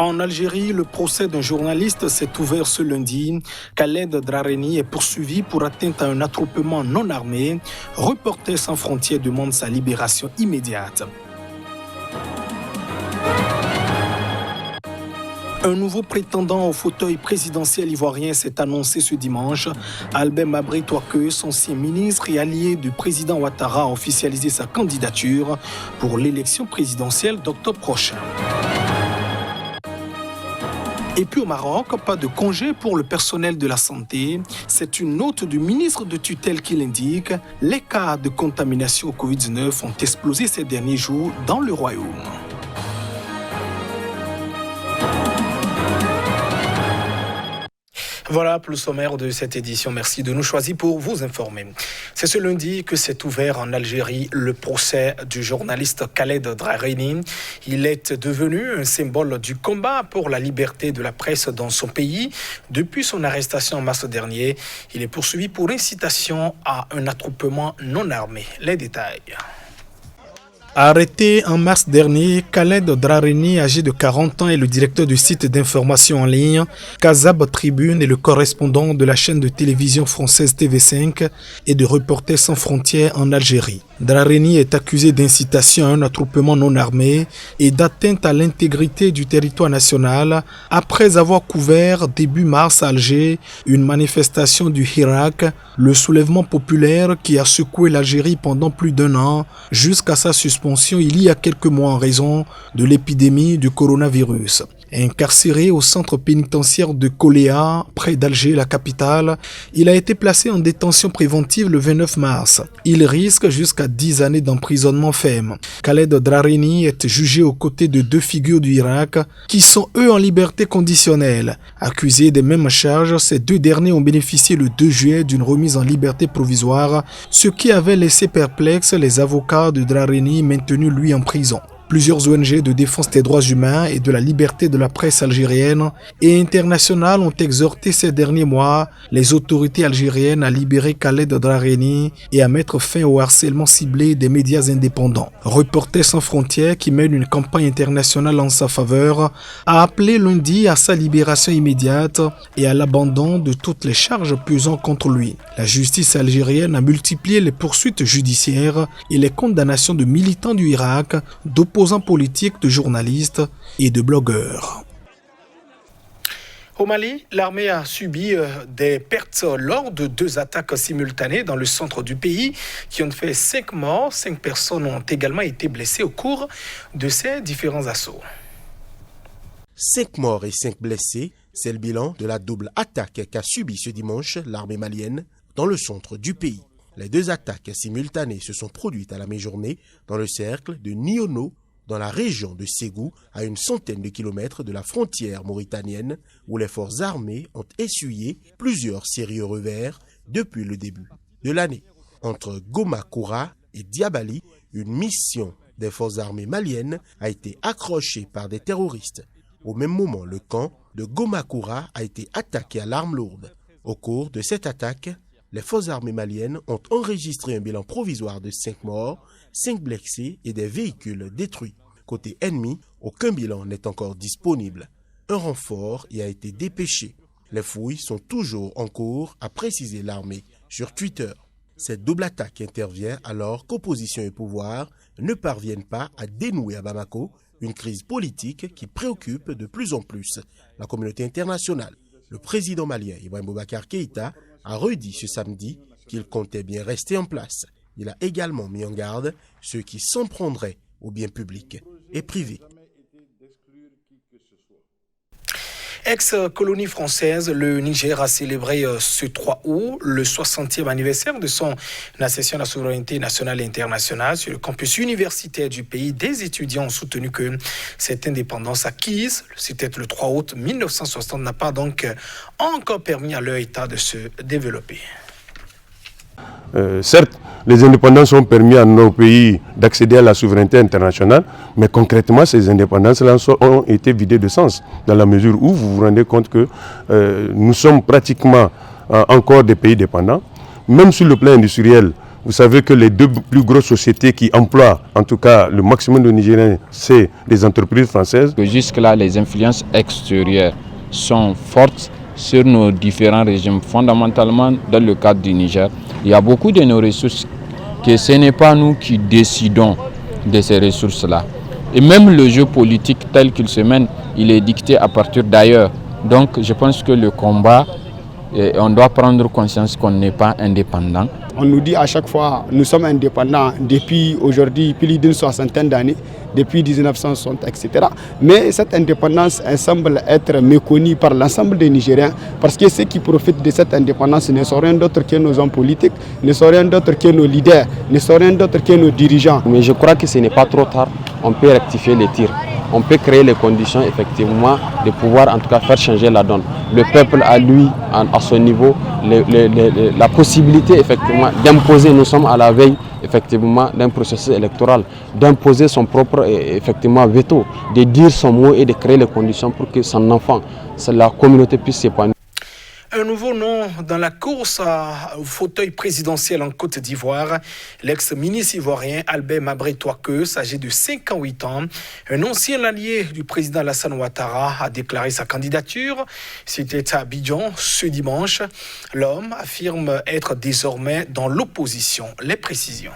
En Algérie, le procès d'un journaliste s'est ouvert ce lundi. Khaled Drareni est poursuivi pour atteinte à un attroupement non armé. Reporters sans frontières demande sa libération immédiate. Un nouveau prétendant au fauteuil présidentiel ivoirien s'est annoncé ce dimanche. Albert Mabry Touakeus, ancien ministre et allié du président Ouattara, a officialisé sa candidature pour l'élection présidentielle d'octobre prochain. Et puis au Maroc, pas de congé pour le personnel de la santé. C'est une note du ministre de tutelle qui l'indique. Les cas de contamination au Covid-19 ont explosé ces derniers jours dans le royaume. Voilà pour le sommaire de cette édition. Merci de nous choisir pour vous informer. C'est ce lundi que s'est ouvert en Algérie le procès du journaliste Khaled Drareni. Il est devenu un symbole du combat pour la liberté de la presse dans son pays. Depuis son arrestation en mars dernier, il est poursuivi pour incitation à un attroupement non armé. Les détails. Arrêté en mars dernier, Khaled Drareni, âgé de 40 ans, est le directeur du site d'information en ligne Kazab Tribune et le correspondant de la chaîne de télévision française TV5 et de Reporters sans frontières en Algérie. Drareni est accusé d'incitation à un attroupement non armé et d'atteinte à l'intégrité du territoire national après avoir couvert début mars à Alger une manifestation du Hirak, le soulèvement populaire qui a secoué l'Algérie pendant plus d'un an jusqu'à sa suspension il y a quelques mois en raison de l'épidémie du coronavirus. Incarcéré au centre pénitentiaire de Koléa, près d'Alger, la capitale, il a été placé en détention préventive le 29 mars. Il risque jusqu'à 10 années d'emprisonnement ferme. Khaled Drareni est jugé aux côtés de 2 figures du Irak qui sont eux en liberté conditionnelle. Accusés des mêmes charges, ces 2 derniers ont bénéficié le 2 juillet d'une remise en liberté provisoire, ce qui avait laissé perplexes les avocats de Drareni maintenus lui en prison. Plusieurs ONG de défense des droits humains et de la liberté de la presse algérienne et internationale ont exhorté ces derniers mois les autorités algériennes à libérer Khaled Drareni et à mettre fin au harcèlement ciblé des médias indépendants. Reporters sans frontières, qui mène une campagne internationale en sa faveur, a appelé lundi à sa libération immédiate et à l'abandon de toutes les charges pesant contre lui. La justice algérienne a multiplié les poursuites judiciaires et les condamnations de militants du Irak, d'opposants politiques, de journalistes et de blogueurs. Au Mali, l'armée a subi des pertes lors de 2 attaques simultanées dans le centre du pays qui ont fait 5 morts. 5 personnes ont également été blessées au cours de ces différents assauts. 5 morts et 5 blessés, c'est le bilan de la double attaque qu'a subi ce dimanche l'armée malienne dans le centre du pays. Les 2 attaques simultanées se sont produites à la mi-journée dans le cercle de Niono, dans la région de Ségou, à une centaine de kilomètres de la frontière mauritanienne, où les forces armées ont essuyé plusieurs sérieux revers depuis le début de l'année. Entre Gomakoura et Diabali, une mission des forces armées maliennes a été accrochée par des terroristes. Au même moment, le camp de Gomakoura a été attaqué à l'arme lourde. Au cours de cette attaque, les forces armées maliennes ont enregistré un bilan provisoire de 5 morts, 5 blessés et des véhicules détruits. Côté ennemi, aucun bilan n'est encore disponible. Un renfort y a été dépêché. Les fouilles sont toujours en cours, a précisé l'armée sur Twitter. Cette double attaque intervient alors qu'opposition et pouvoir ne parviennent pas à dénouer à Bamako une crise politique qui préoccupe de plus en plus la communauté internationale. Le président malien Ibrahim Boubacar Keïta a redit ce samedi qu'il comptait bien rester en place. Il a également mis en garde ceux qui s'en prendraient au bien public et privé. Ex-colonie française, le Niger a célébré ce 3 août le 60e anniversaire de son accession à la souveraineté nationale et internationale. Sur le campus universitaire du pays, des étudiants ont soutenu que cette indépendance acquise, c'était le 3 août 1960, n'a pas donc encore permis à leur État de se développer. Certes, les indépendances ont permis à nos pays d'accéder à la souveraineté internationale, mais concrètement, ces indépendances-là ont été vidées de sens, dans la mesure où vous vous rendez compte que nous sommes pratiquement encore des pays dépendants. Même sur le plan industriel, Vous savez que les deux plus grosses sociétés qui emploient, en tout cas le maximum de Nigériens, c'est des entreprises françaises. Jusque-là, les influences extérieures sont fortes sur nos différents régimes, fondamentalement dans le cadre du Niger. Il y a beaucoup de nos ressources que ce n'est pas nous qui décidons de ces ressources-là. Et même le jeu politique tel qu'il se mène, il est dicté à partir d'ailleurs. Donc je pense que le combat, on doit prendre conscience qu'on n'est pas indépendant. On nous dit à chaque fois nous sommes indépendants depuis aujourd'hui plus d'une soixantaine d'années, depuis 1960, etc. Mais cette indépendance semble être méconnue par l'ensemble des Nigériens parce que ceux qui profitent de cette indépendance ne sont rien d'autre que nos hommes politiques, ne sont rien d'autre que nos leaders, ne sont rien d'autre que nos dirigeants. Mais je crois que ce n'est pas trop tard, on peut rectifier les tirs. On peut créer les conditions effectivement de pouvoir en tout cas faire changer la donne. Le peuple a lui, à son niveau, la possibilité effectivement d'imposer, nous sommes à la veille effectivement d'un processus électoral, d'imposer son propre effectivement veto, de dire son mot et de créer les conditions pour que son enfant, la communauté puisse s'épanouir. Un nouveau nom dans la course au fauteuil présidentiel en Côte d'Ivoire. L'ex-ministre ivoirien Albert Mabré Touakeus, âgé de 58 ans, un ancien allié du président Alassane Ouattara, a déclaré sa candidature. C'était à Abidjan ce dimanche. L'homme affirme être désormais dans l'opposition. Les précisions.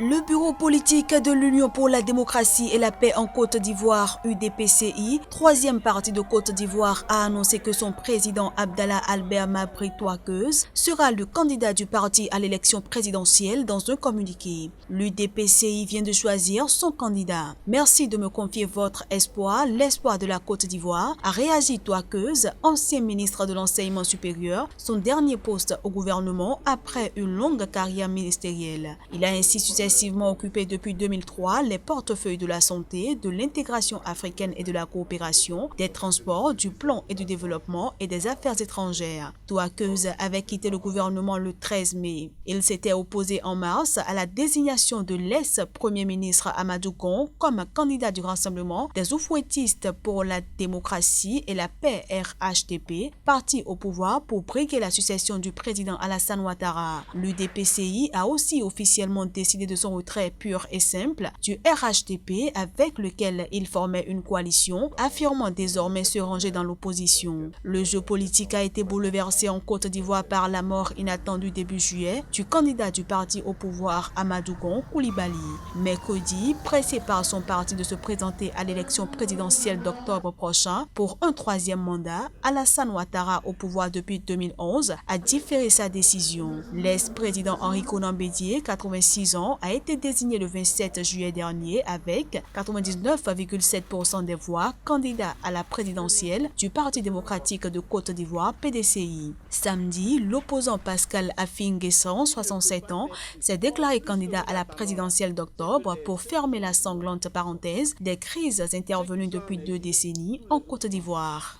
Le bureau politique de l'Union pour la démocratie et la paix en Côte d'Ivoire, UDPCI, troisième parti de Côte d'Ivoire, a annoncé que son président Abdallah Albert Mabré Touakeus sera le candidat du parti à l'élection présidentielle dans un communiqué. L'UDPCI vient de choisir son candidat. Merci de me confier votre espoir, l'espoir de la Côte d'Ivoire, a réagi Touakeus, ancien ministre de l'enseignement supérieur, son dernier poste au gouvernement après une longue carrière ministérielle. Il a ainsi successivement occupé depuis 2003 les portefeuilles de la santé, de l'intégration africaine et de la coopération, des transports, du plan et du développement et des affaires étrangères. Touakeus avait quitté le gouvernement le 13 mai. Il s'était opposé en mars à la désignation de l'ex-premier ministre Amadou Gon comme candidat du Rassemblement des Oufouettistes pour la démocratie et la paix RHDP, parti au pouvoir pour briguer la succession du président Alassane Ouattara. L'UDPCI a aussi officiellement décidé de son retrait pur et simple du RHDP avec lequel il formait une coalition, affirmant désormais se ranger dans l'opposition. Le jeu politique a été bouleversé en Côte d'Ivoire par la mort inattendue début juillet du candidat du parti au pouvoir Amadou Gon Coulibaly. Mercredi, pressé par son parti de se présenter à l'élection présidentielle d'octobre prochain pour un troisième mandat, Alassane Ouattara au pouvoir depuis 2011 a différé sa décision. L'ex-président Henri Konan Bédié, 86 ans, a été désigné le 27 juillet dernier avec 99,7% des voix candidat à la présidentielle du Parti démocratique de Côte d'Ivoire PDCI. Samedi, l'opposant Pascal Affi-N'Guessan, 67 ans, s'est déclaré candidat à la présidentielle d'octobre pour fermer la sanglante parenthèse des crises intervenues depuis 2 décennies en Côte d'Ivoire.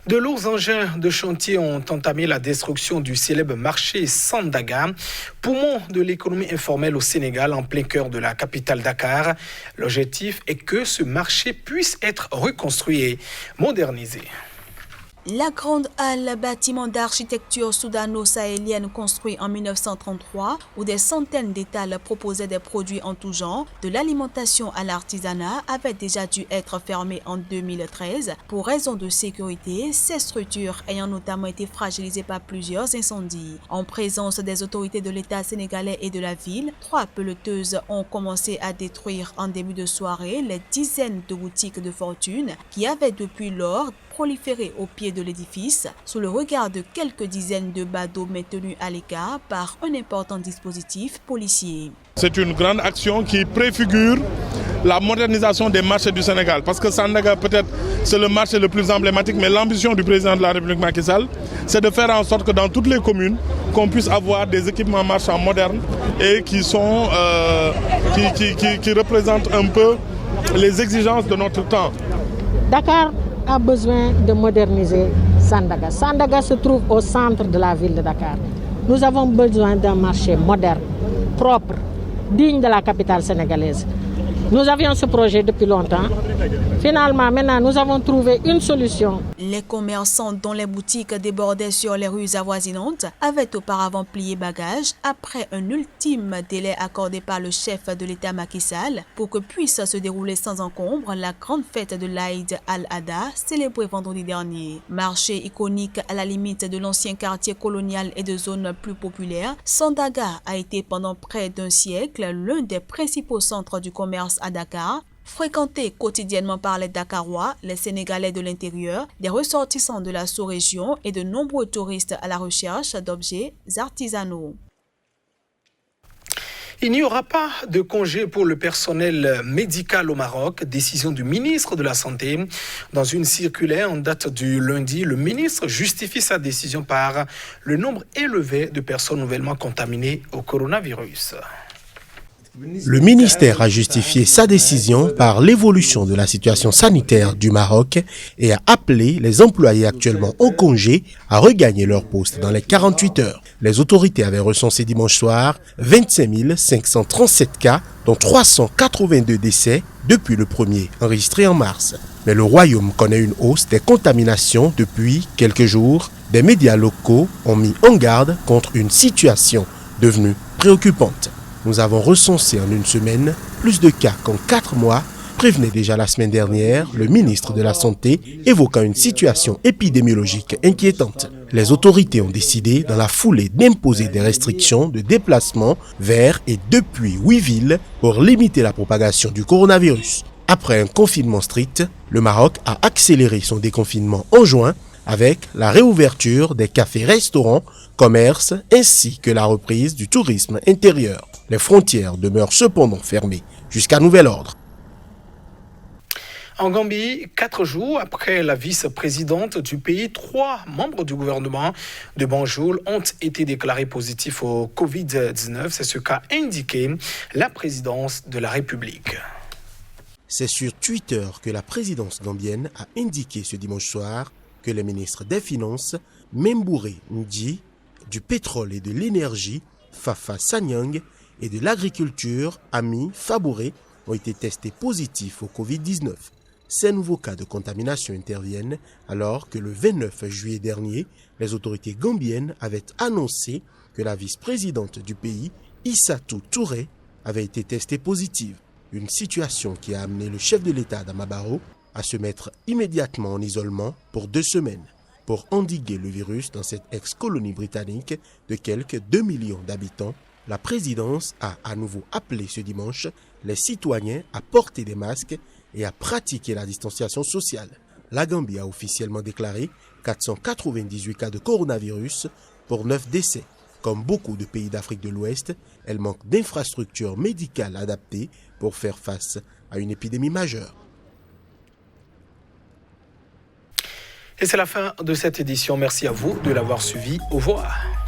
De lourds engins de chantier ont entamé la destruction du célèbre marché Sandaga, poumon de l'économie informelle au Sénégal en plein cœur de la capitale Dakar. L'objectif est que ce marché puisse être reconstruit et modernisé. La grande halle, bâtiment d'architecture soudano-sahélienne construit en 1933, où des centaines d'étals proposaient des produits en tout genre, de l'alimentation à l'artisanat, avait déjà dû être fermé en 2013 pour raison de sécurité, ces structures ayant notamment été fragilisées par plusieurs incendies. En présence des autorités de l'État sénégalais et de la ville, 3 pelleteuses ont commencé à détruire en début de soirée les dizaines de boutiques de fortune qui avaient depuis lors proliféré au pied de l'édifice, sous le regard de quelques dizaines de badauds maintenus à l'écart par un important dispositif policier. C'est une grande action qui préfigure la modernisation des marchés du Sénégal. Parce que Sandaga, peut-être, c'est le marché le plus emblématique, mais l'ambition du président de la République Macky Sall, c'est de faire en sorte que dans toutes les communes, qu'on puisse avoir des équipements marchands modernes et qui représentent un peu les exigences de notre temps. Dakar a besoin de moderniser Sandaga. Sandaga se trouve au centre de la ville de Dakar. Nous avons besoin d'un marché moderne, propre, digne de la capitale sénégalaise. Nous avions ce projet depuis longtemps. Finalement, maintenant, nous avons trouvé une solution. Les commerçants dont les boutiques débordaient sur les rues avoisinantes avaient auparavant plié bagages après un ultime délai accordé par le chef de l'État Macky Sall pour que puisse se dérouler sans encombre la grande fête de l'Aïd al-Adha célébrée vendredi dernier. Marché iconique à la limite de l'ancien quartier colonial et de zones plus populaires, Sandaga a été pendant près d'un siècle l'un des principaux centres du commerce à Dakar, fréquenté quotidiennement par les Dakarois, les Sénégalais de l'intérieur, des ressortissants de la sous-région et de nombreux touristes à la recherche d'objets artisanaux. Il n'y aura pas de congé pour le personnel médical au Maroc, décision du ministre de la Santé. Dans une circulaire en date du lundi, le ministre justifie sa décision par le nombre élevé de personnes nouvellement contaminées au coronavirus. Le ministère a justifié sa décision par l'évolution de la situation sanitaire du Maroc et a appelé les employés actuellement en congé à regagner leur poste dans les 48 heures. Les autorités avaient recensé dimanche soir 25 537 cas, dont 382 décès depuis le premier, enregistré en mars. Mais le royaume connaît une hausse des contaminations depuis quelques jours. Des médias locaux ont mis en garde contre une situation devenue préoccupante. Nous avons recensé en une semaine plus de cas qu'en 4 mois, prévenait déjà la semaine dernière le ministre de la Santé, évoquant une situation épidémiologique inquiétante. Les autorités ont décidé dans la foulée d'imposer des restrictions de déplacement vers et depuis 8 villes pour limiter la propagation du coronavirus. Après un confinement strict, le Maroc a accéléré son déconfinement en juin avec la réouverture des cafés-restaurants, commerces ainsi que la reprise du tourisme intérieur. Les frontières demeurent cependant fermées jusqu'à nouvel ordre. En Gambie, 4 jours après la vice-présidente du pays, 3 membres du gouvernement de Banjul ont été déclarés positifs au Covid-19. C'est ce qu'a indiqué la présidence de la République. C'est sur Twitter que la présidence gambienne a indiqué ce dimanche soir que les ministres des Finances, Membouré Ndji, du pétrole et de l'énergie, Fafa Sanyang, et de l'agriculture, Ami Fabouré, ont été testés positifs au Covid-19. Ces nouveaux cas de contamination interviennent alors que le 29 juillet dernier, les autorités gambiennes avaient annoncé que la vice-présidente du pays, Issatou Touré, avait été testée positive. Une situation qui a amené le chef de l'État Adama Barrow à se mettre immédiatement en isolement pour 2 semaines pour endiguer le virus dans cette ex-colonie britannique de quelques 2 millions d'habitants. La présidence a à nouveau appelé ce dimanche les citoyens à porter des masques et à pratiquer la distanciation sociale. La Gambie a officiellement déclaré 498 cas de coronavirus pour 9 décès. Comme beaucoup de pays d'Afrique de l'Ouest, elle manque d'infrastructures médicales adaptées pour faire face à une épidémie majeure. Et c'est la fin de cette édition. Merci à vous de l'avoir suivi. Au revoir.